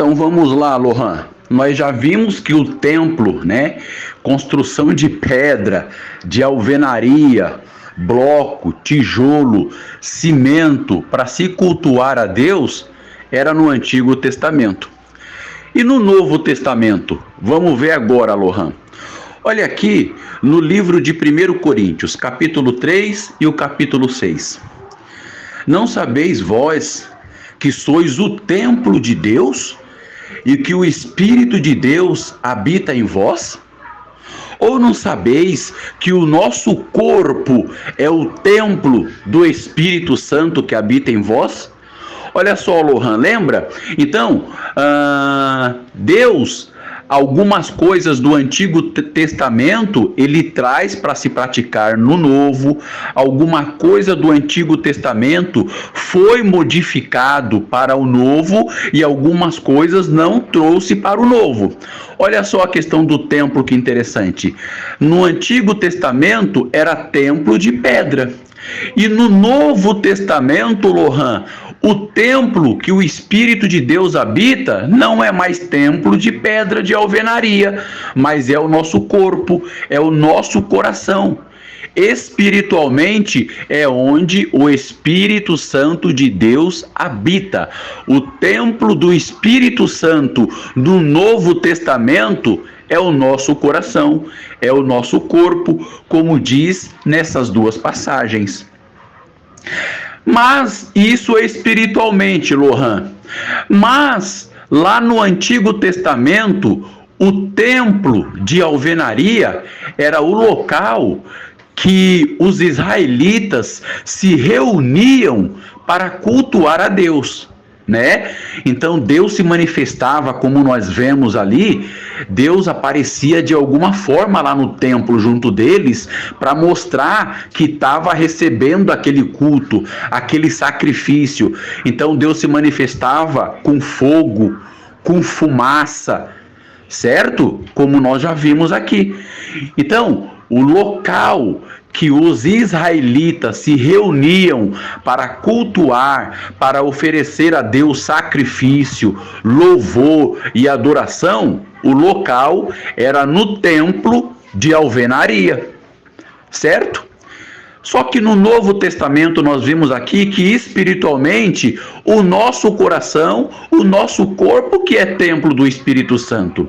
Então vamos lá, Lohan. Nós já vimos que o templo, né, construção de pedra, de alvenaria, bloco, tijolo, cimento, para se cultuar a Deus, era no Antigo Testamento. E no Novo Testamento? Vamos ver agora, Lohan. Olha aqui no livro de 1 Coríntios, capítulo 3 e o capítulo 6. Não sabeis vós que sois o templo de Deus e que o Espírito de Deus habita em vós? Ou não sabeis que o nosso corpo é o templo do Espírito Santo que habita em vós? Olha só, Lohan, lembra? Então, Deus, algumas coisas do Antigo Testamento, ele traz para se praticar no Novo. Alguma coisa do Antigo Testamento foi modificado para o Novo e algumas coisas não trouxe para o Novo. Olha só a questão do templo, que interessante. No Antigo Testamento era templo de pedra. E no Novo Testamento, Lohan, o templo que o Espírito de Deus habita não é mais templo de pedra de alvenaria, mas é o nosso corpo, é o nosso coração. Espiritualmente é onde o Espírito Santo de Deus habita. O templo do Espírito Santo do Novo Testamento é o nosso coração, é o nosso corpo, como diz nessas duas passagens. Mas isso é espiritualmente, Lohan. Mas lá no Antigo Testamento, o templo de alvenaria era o local que os israelitas se reuniam para cultuar a Deus, né? Então Deus se manifestava, como nós vemos ali, Deus aparecia de alguma forma lá no templo junto deles para mostrar que estava recebendo aquele culto, aquele sacrifício. Então Deus se manifestava com fogo, com fumaça, certo? Como nós já vimos aqui. Então, o local que os israelitas se reuniam para cultuar, para oferecer a Deus sacrifício, louvor e adoração, o local era no templo de alvenaria, certo? Só que no Novo Testamento nós vimos aqui que espiritualmente o nosso coração, o nosso corpo que é templo do Espírito Santo.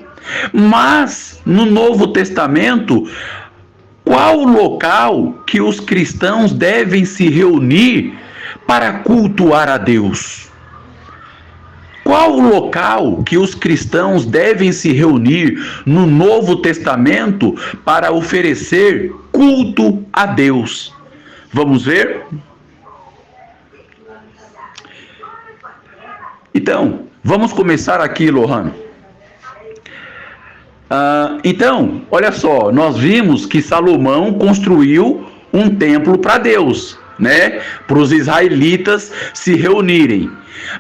Mas no Novo Testamento, qual o local que os cristãos devem se reunir para cultuar a Deus? Qual o local que os cristãos devem se reunir no Novo Testamento para oferecer culto a Deus? Vamos ver? Então, vamos começar aqui, Lohan. Então, olha só, nós vimos que Salomão construiu um templo para Deus, né? Para os israelitas se reunirem.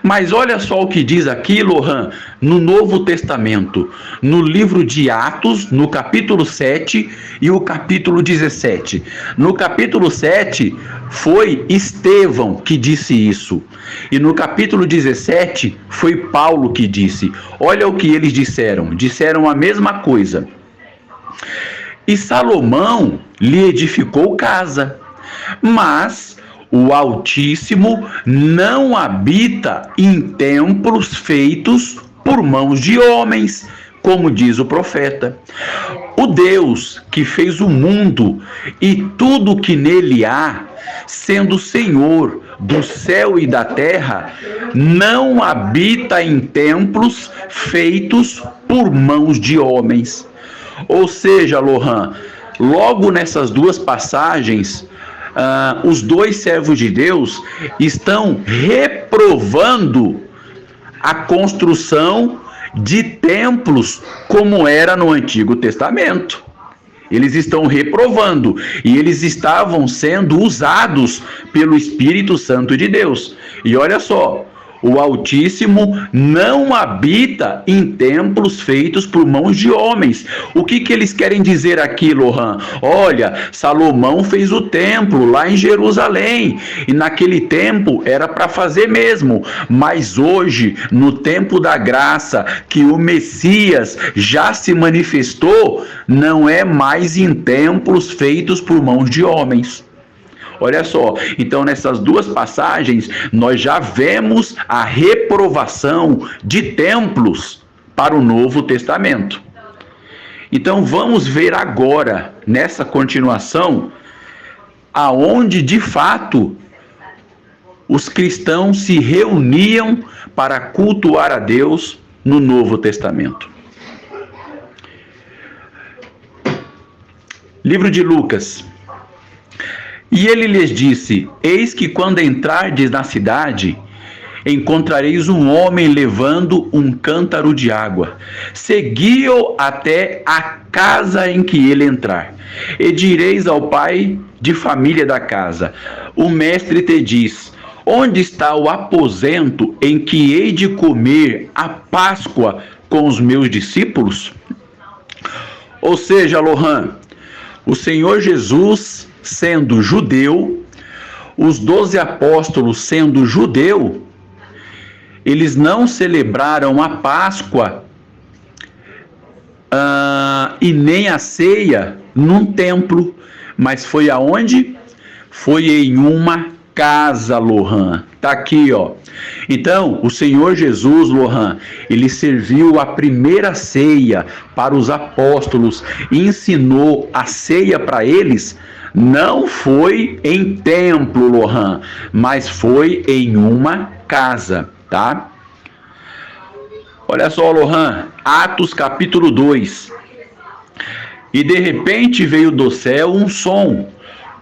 Mas olha só o que diz aqui, Lohan, no Novo Testamento, no livro de Atos, no capítulo 7 e o capítulo 17. No capítulo 7 foi Estevão que disse isso. E no capítulo 17 foi Paulo que disse. Olha o que eles disseram. Disseram a mesma coisa. E Salomão lhe edificou casa, mas o Altíssimo não habita em templos feitos por mãos de homens, como diz o profeta. O Deus que fez o mundo e tudo que nele há, sendo Senhor do céu e da terra, não habita em templos feitos por mãos de homens. Ou seja, Lohan, logo nessas duas passagens, os dois servos de Deus estão reprovando a construção de templos como era no Antigo Testamento. Eles estão reprovando e eles estavam sendo usados pelo Espírito Santo de Deus. E olha só, O Altíssimo não habita em templos feitos por mãos de homens. O que eles querem dizer aqui, Lohan? Olha, Salomão fez o templo lá em Jerusalém, e naquele tempo era para fazer mesmo, mas hoje, no tempo da graça, que o Messias já se manifestou, não é mais em templos feitos por mãos de homens. Olha só, então nessas duas passagens nós já vemos a reprovação de templos para o Novo Testamento. Então vamos ver agora, nessa continuação, aonde de fato os cristãos se reuniam para cultuar a Deus no Novo Testamento. Livro de Lucas. E ele lhes disse: eis que quando entrardes na cidade, encontrareis um homem levando um cântaro de água. Segui-o até a casa em que ele entrar. E direis ao pai de família da casa: o mestre te diz: onde está o aposento em que hei de comer a Páscoa com os meus discípulos? Ou seja, Lohan, o Senhor Jesus, sendo judeu, os 12 apóstolos sendo judeu, eles não celebraram a Páscoa e nem a ceia num templo, mas foi aonde? Foi em uma casa, Lohan. Tá aqui, ó. Então, o Senhor Jesus, Lohan, ele serviu a primeira ceia para os apóstolos e ensinou a ceia para eles. Não foi em templo, Lohan, mas foi em uma casa, tá? Olha só, Lohan, Atos capítulo 2. E de repente veio do céu um som,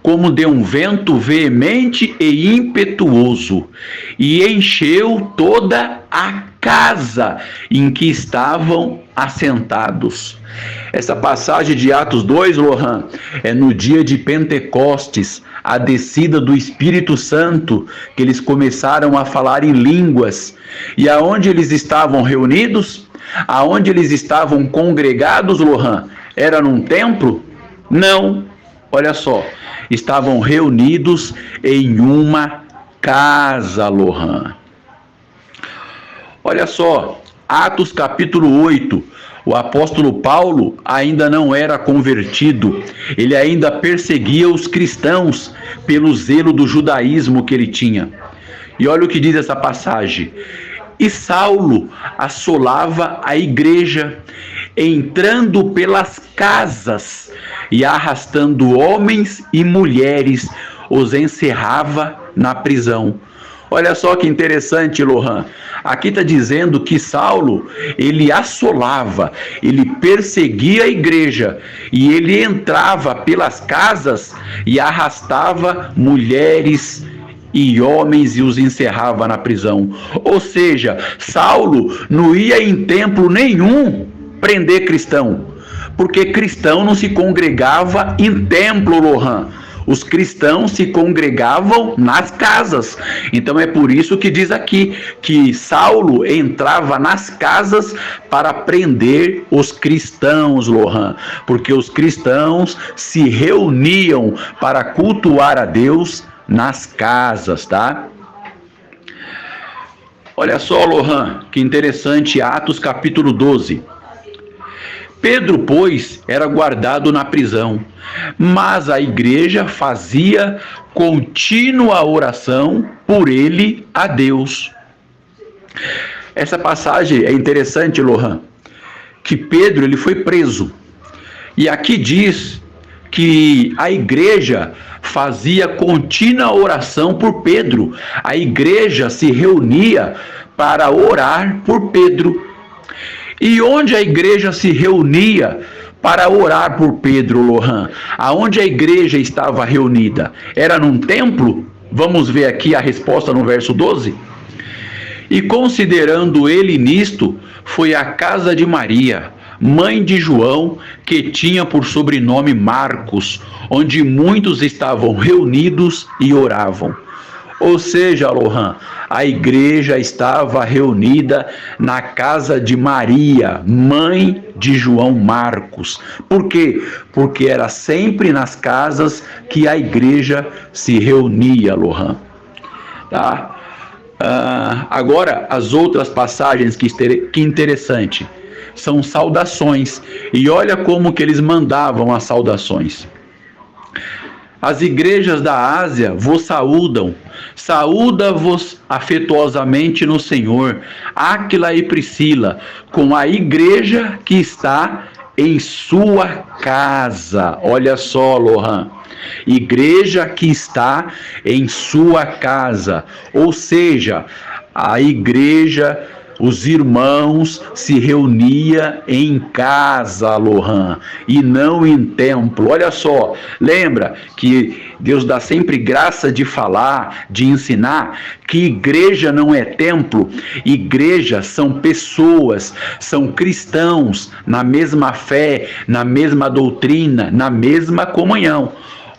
como de um vento veemente e impetuoso, e encheu toda a casa em que estavam assentados. Essa passagem de Atos 2, Lohan, é no dia de Pentecostes, a descida do Espírito Santo, que eles começaram a falar em línguas. E aonde eles estavam reunidos? Aonde eles estavam congregados, Lohan? Era num templo? Não. Olha só, estavam reunidos em uma casa, Lohan. Olha só, Atos capítulo 8, o apóstolo Paulo ainda não era convertido, ele ainda perseguia os cristãos pelo zelo do judaísmo que ele tinha. E olha o que diz essa passagem: e Saulo assolava a igreja, entrando pelas casas e arrastando homens e mulheres, os encerrava na prisão. Olha só que interessante, Lohan. Aqui está dizendo que Saulo, ele assolava, ele perseguia a igreja e ele entrava pelas casas e arrastava mulheres e homens e os encerrava na prisão. Ou seja, Saulo não ia em templo nenhum prender cristão, porque cristão não se congregava em templo, Lohan. Os cristãos se congregavam nas casas. Então é por isso que diz aqui que Saulo entrava nas casas para prender os cristãos, Lohan, porque os cristãos se reuniam para cultuar a Deus nas casas, tá? Olha só, Lohan, que interessante, Atos capítulo 12. Pedro, pois, era guardado na prisão, mas a igreja fazia contínua oração por ele a Deus. Essa passagem é interessante, Lohan, que Pedro ele foi preso. E aqui diz que a igreja fazia contínua oração por Pedro. A igreja se reunia para orar por Pedro. E onde a igreja se reunia para orar por Pedro, Lohan? Aonde a igreja estava reunida? Era num templo? Vamos ver aqui a resposta no verso 12. E considerando ele nisto, foi à casa de Maria, mãe de João, que tinha por sobrenome Marcos, onde muitos estavam reunidos e oravam. Ou seja, Lohan, a igreja estava reunida na casa de Maria, mãe de João Marcos. Por quê? Porque era sempre nas casas que a igreja se reunia, Lohan. Tá? Agora, as outras passagens que interessante, são saudações. E olha como que eles mandavam as saudações. As igrejas da Ásia vos saúdam. Saúda-vos afetuosamente no Senhor, Áquila e Priscila, com a igreja que está em sua casa. Olha só, Lohan. Igreja que está em sua casa. Ou seja, a igreja, os irmãos se reunia em casa, Lohan, e não em templo. Olha só, lembra que Deus dá sempre graça de falar, de ensinar, que igreja não é templo. Igreja são pessoas, são cristãos na mesma fé, na mesma doutrina, na mesma comunhão.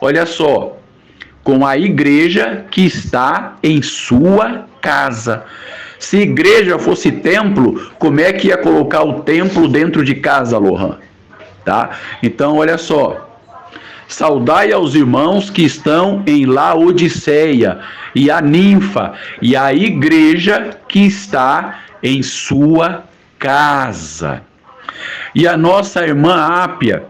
Olha só, com a igreja que está em sua casa. Se igreja fosse templo, como é que ia colocar o templo dentro de casa, Lohan? Tá? Então, olha só. Saudai aos irmãos que estão em Laodiceia, e a ninfa, e a igreja que está em sua casa. E a nossa irmã Ápia,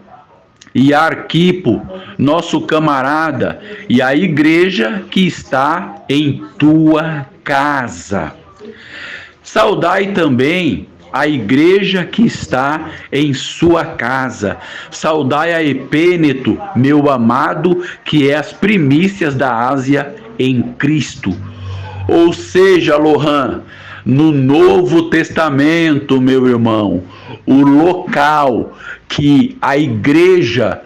e Arquipo, nosso camarada, e a igreja que está em tua casa. Saudai também a igreja que está em sua casa. Saudai a Epêneto, meu amado, que é as primícias da Ásia em Cristo. Ou seja, Lohan, no Novo Testamento, meu irmão, o local que a igreja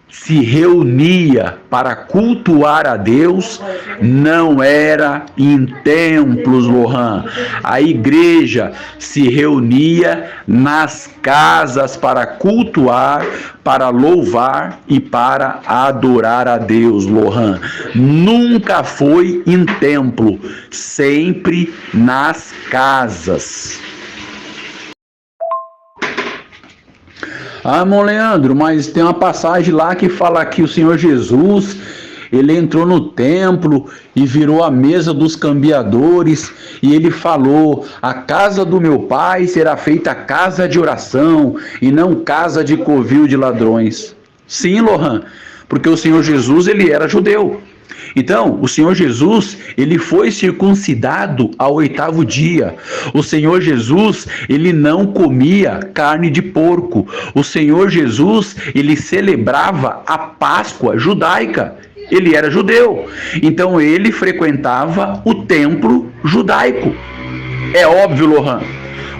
se reunia para cultuar a Deus não era em templos, Lohan. A igreja se reunia nas casas para cultuar, para louvar e para adorar a Deus, Lohan. Nunca foi em templo, sempre nas casas. Ah, irmão Leandro, mas tem uma passagem lá que fala que o Senhor Jesus, ele entrou no templo e virou a mesa dos cambiadores e ele falou: a casa do meu pai será feita casa de oração e não casa de covil de ladrões. Sim, Lohan, porque o Senhor Jesus, ele era judeu. Então, o Senhor Jesus, ele foi circuncidado ao 8º dia. O Senhor Jesus, ele não comia carne de porco. O Senhor Jesus, ele celebrava a Páscoa judaica. Ele era judeu. Então, ele frequentava o templo judaico. É óbvio, Lohan.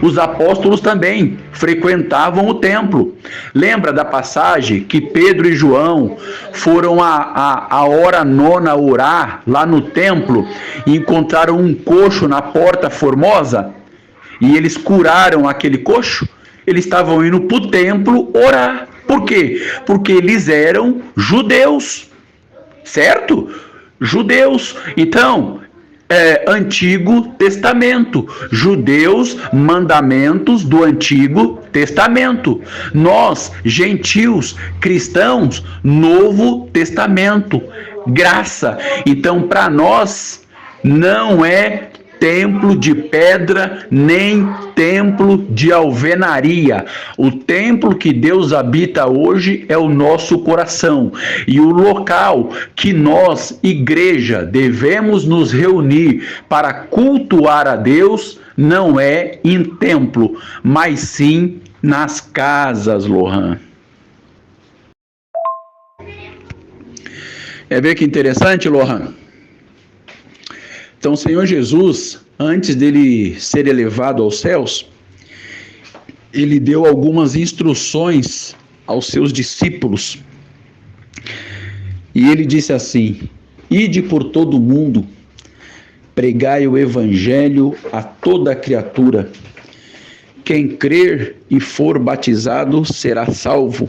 Os apóstolos também frequentavam o templo. Lembra da passagem que Pedro e João foram a hora nona orar lá no templo e encontraram um coxo na porta formosa? E eles curaram aquele coxo? Eles estavam indo para o templo orar. Por quê? Porque eles eram judeus. Certo? Judeus. Então, Antigo Testamento. Judeus, mandamentos do Antigo Testamento. Nós, gentios, cristãos, Novo Testamento. Graça. Então, para nós, não é templo de pedra, nem templo de alvenaria. O templo que Deus habita hoje é o nosso coração. E o local que nós, igreja, devemos nos reunir para cultuar a Deus não é em templo, mas sim nas casas, Lohan. Vê que interessante, Lohan? Então, o Senhor Jesus, antes dele ser elevado aos céus, ele deu algumas instruções aos seus discípulos. E ele disse assim: ide por todo o mundo, pregai o evangelho a toda criatura. Quem crer e for batizado será salvo,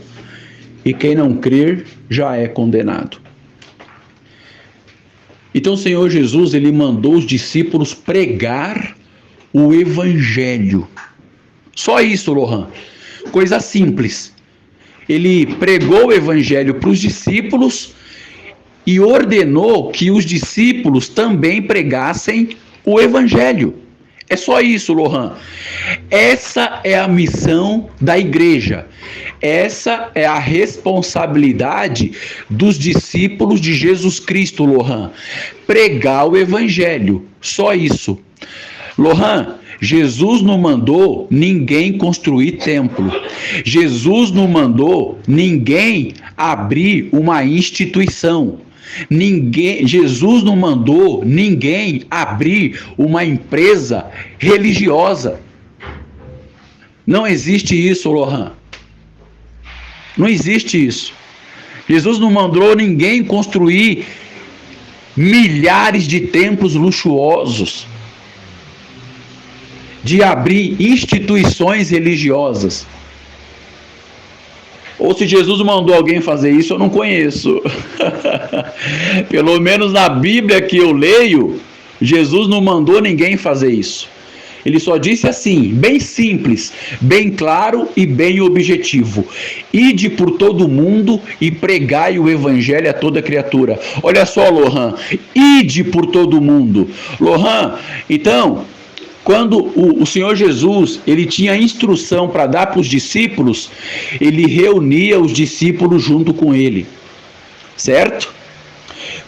e quem não crer já é condenado. Então o Senhor Jesus, ele mandou os discípulos pregar o evangelho. Só isso, Lohan. Coisa simples. Ele pregou o evangelho para os discípulos e ordenou que os discípulos também pregassem o evangelho. É só isso, Lohan. Essa é a missão da igreja. Essa é a responsabilidade dos discípulos de Jesus Cristo, Lohan. Pregar o evangelho. Só isso. Lohan, Jesus não mandou ninguém construir templo. Jesus não mandou ninguém abrir uma instituição. Jesus não mandou ninguém abrir uma empresa religiosa. Não existe isso, Lohan. Não existe isso. Jesus não mandou ninguém construir milhares de templos luxuosos, de abrir instituições religiosas. Ou se Jesus mandou alguém fazer isso, eu não conheço. Pelo menos na Bíblia que eu leio, Jesus não mandou ninguém fazer isso. Ele só disse assim, bem simples, bem claro e bem objetivo: ide por todo mundo e pregai o evangelho a toda criatura. Olha só, Lohan, ide por todo mundo. Lohan, então, quando o Senhor Jesus, ele tinha instrução para dar para os discípulos, ele reunia os discípulos junto com ele, certo?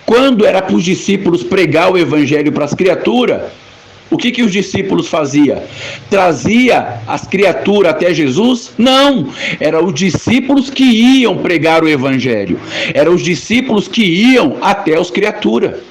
Quando era para os discípulos pregar o evangelho para as criaturas, o que os discípulos faziam? Trazia as criaturas até Jesus? Não, eram os discípulos que iam pregar o evangelho, eram os discípulos que iam até as criaturas.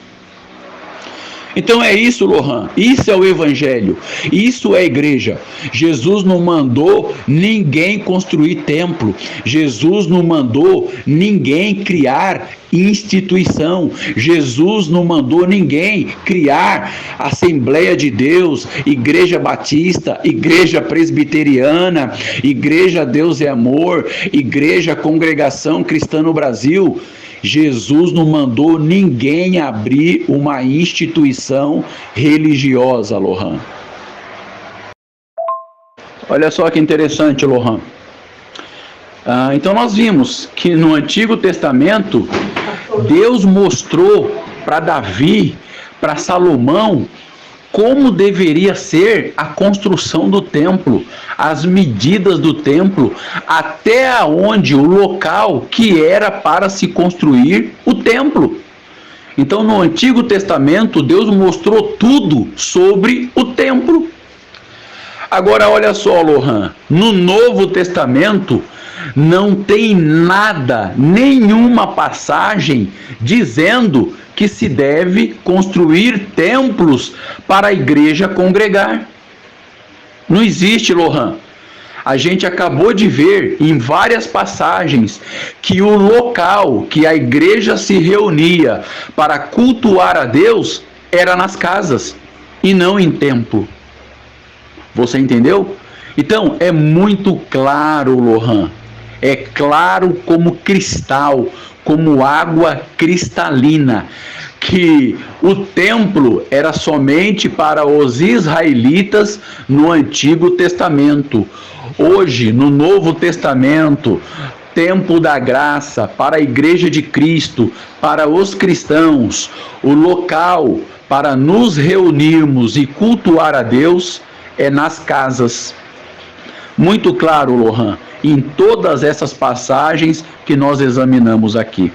Então é isso, Lohan, isso é o evangelho, isso é a igreja. Jesus não mandou ninguém construir templo, Jesus não mandou ninguém criar instituição, Jesus não mandou ninguém criar Assembleia de Deus, Igreja Batista, Igreja Presbiteriana, Igreja Deus é Amor, Igreja Congregação Cristã no Brasil. Jesus não mandou ninguém abrir uma instituição religiosa, Lohan. Olha só que interessante, Lohan. Então nós vimos que no Antigo Testamento, Deus mostrou para Davi, para Salomão, como deveria ser a construção do templo, as medidas do templo, até onde o local que era para se construir o templo. Então, no Antigo Testamento, Deus mostrou tudo sobre o templo. Agora, olha só, Lohan, no Novo Testamento, não tem nada, nenhuma passagem dizendo que se deve construir templos para a igreja congregar. Não existe, Lohan. A gente acabou de ver em várias passagens que o local que a igreja se reunia para cultuar a Deus era nas casas e não em templo. Você entendeu? Então é muito claro, Lohan. É claro como cristal, como água cristalina, que o templo era somente para os israelitas no Antigo Testamento. Hoje, no Novo Testamento, templo da graça para a Igreja de Cristo, para os cristãos, o local para nos reunirmos e cultuar a Deus é nas casas. Muito claro, Lohan, em todas essas passagens que nós examinamos aqui.